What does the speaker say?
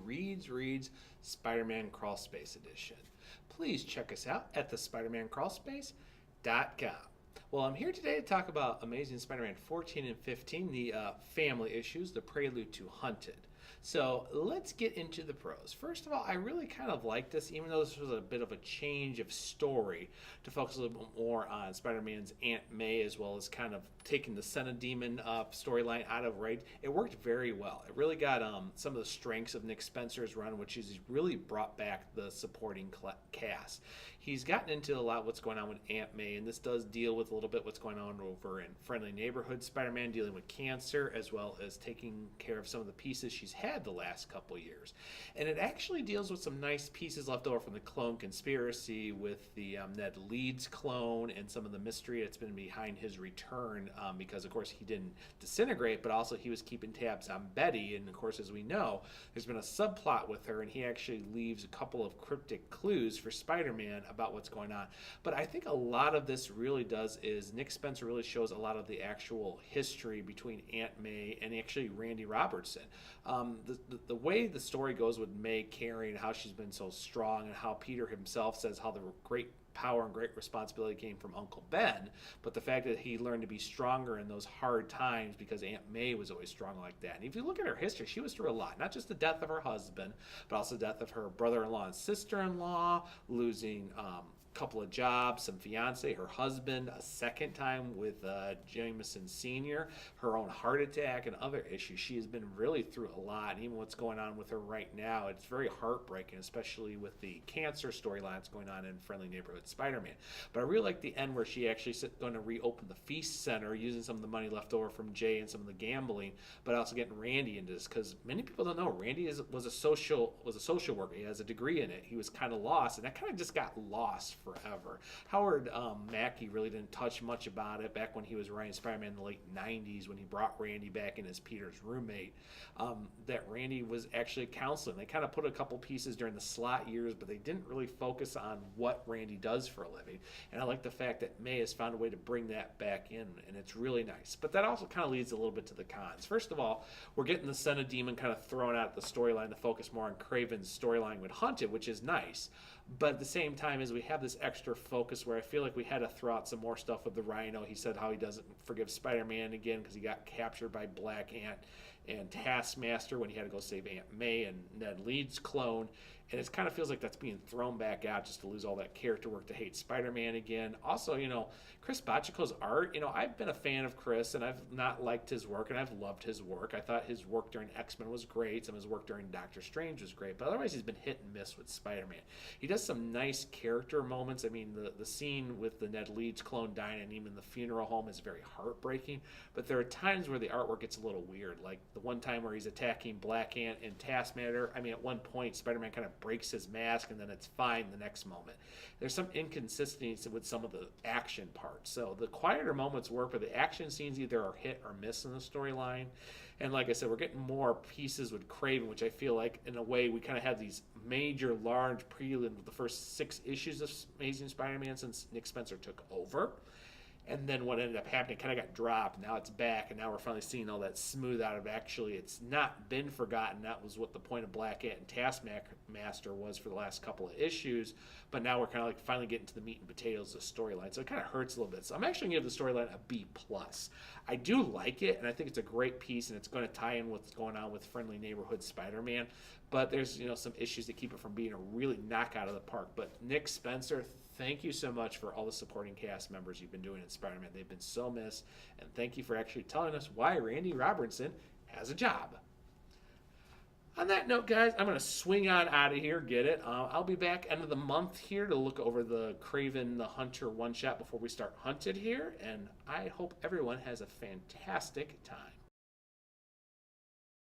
Reads Spider-Man Crawl Space Edition. Please check us out at the spidermancrawlspace.com. Well, I'm here today to talk about Amazing Spider-Man 14 and 15, the family issues, the prelude to Hunted. So let's get into the pros. First of all, I really kind of like this, even though this was a bit of a change of story to focus a little bit more on Spider-Man's Aunt May, as well as kind of taking the Senna Demon storyline out of Raid. It worked very well. It really got some of the strengths of Nick Spencer's run, which is he's really brought back the supporting cast. He's gotten into a lot what's going on with Aunt May, and this does deal with a little bit what's going on over in Friendly Neighborhood Spider-Man, dealing with cancer, as well as taking care of some of the pieces she's had the last couple years. And it actually deals with some nice pieces left over from the clone conspiracy with the Ned Leeds clone and some of the mystery that's been behind his return, because of course he didn't disintegrate, but also he was keeping tabs on Betty. And of course, as we know, there's been a subplot with her, and he actually leaves a couple of cryptic clues for Spider-Man about what's going on. But I think a lot of this really does is Nick Spencer really shows a lot of the actual history between Aunt May and actually Randy Robertson. The way the story goes with May carrying how she's been so strong, and how Peter himself says how the great power and great responsibility came from Uncle Ben, but the fact that he learned to be stronger in those hard times because Aunt May was always strong like that. And if you look at her history, she was through a lot, not just the death of her husband, but also the death of her brother-in-law and sister-in-law, losing couple of jobs, some fiance, her husband a second time with Jameson Sr., her own heart attack, and other issues. She has been really through a lot, and even what's going on with her right now, it's very heartbreaking, especially with the cancer storyline that's going on in Friendly Neighborhood Spider-Man. But I really like the end where she actually is going to reopen the Feast Center using some of the money left over from Jay and some of the gambling, but also getting Randy into this, because many people don't know Randy was a social worker. He has a degree in it. He was kind of lost, and that kind of just got lost forever. Howard Mackey really didn't touch much about it back when he was writing Spider-Man in the late 90s, when he brought Randy back in as Peter's roommate, that Randy was actually counseling. They kind of put a couple pieces during the slot years, but they didn't really focus on what Randy does for a living. And I like the fact that May has found a way to bring that back in, and it's really nice. But that also kind of leads a little bit to the cons. First of all, we're getting the Senna Demon kind of thrown out the storyline to focus more on Craven's storyline with Hunted, which is nice. But at the same time, as we have this extra focus where I feel like we had to throw out some more stuff with the Rhino. He said how he doesn't forgive Spider-Man again because he got captured by Black Ant and Taskmaster when he had to go save Aunt May and Ned Leeds' clone. And it kind of feels like that's being thrown back out just to lose all that character work to hate Spider-Man again. Also, Chris Bachekho's art, I've been a fan of Chris, and I've not liked his work, and I've loved his work. I thought his work during X-Men was great. Some of his work during Doctor Strange was great. But otherwise, he's been hit and miss with Spider-Man. He does some nice character moments. I mean, the scene with the Ned Leeds clone dying and even the funeral home is very heartbreaking. But there are times where the artwork gets a little weird. Like the one time where he's attacking Black Ant and Taskmaster. I mean, at one point, Spider-Man kind of breaks his mask, and then it's fine the next moment. There's some inconsistencies with some of the action parts. So the quieter moments work, but the action scenes either are hit or miss in the storyline. And like I said, we're getting more pieces with Craven, which I feel like, in a way, we kind of have these major, large prelude with the first 6 issues of Amazing Spider-Man since Nick Spencer took over. And then what ended up happening kind of got dropped. Now it's back, and now we're finally seeing all that smooth out of actually it's not been forgotten. That was what the point of Black Ant and Taskmaster was for the last couple of issues. But now we're kind of like finally getting to the meat and potatoes of the storyline. So it kind of hurts a little bit. So I'm actually going to give the storyline a B+. I do like it, and I think it's a great piece, and it's going to tie in with what's going on with Friendly Neighborhood Spider-Man. But there's some issues that keep it from being a really knockout of the park. But Nick Spencer, thank you so much for all the supporting cast members you've been doing in Spider-Man. They've been so missed. And thank you for actually telling us why Randy Robertson has a job. On that note, guys, I'm going to swing on out of here. Get it? I'll be back end of the month here to look over the Craven the Hunter one-shot before we start Hunted here. And I hope everyone has a fantastic time.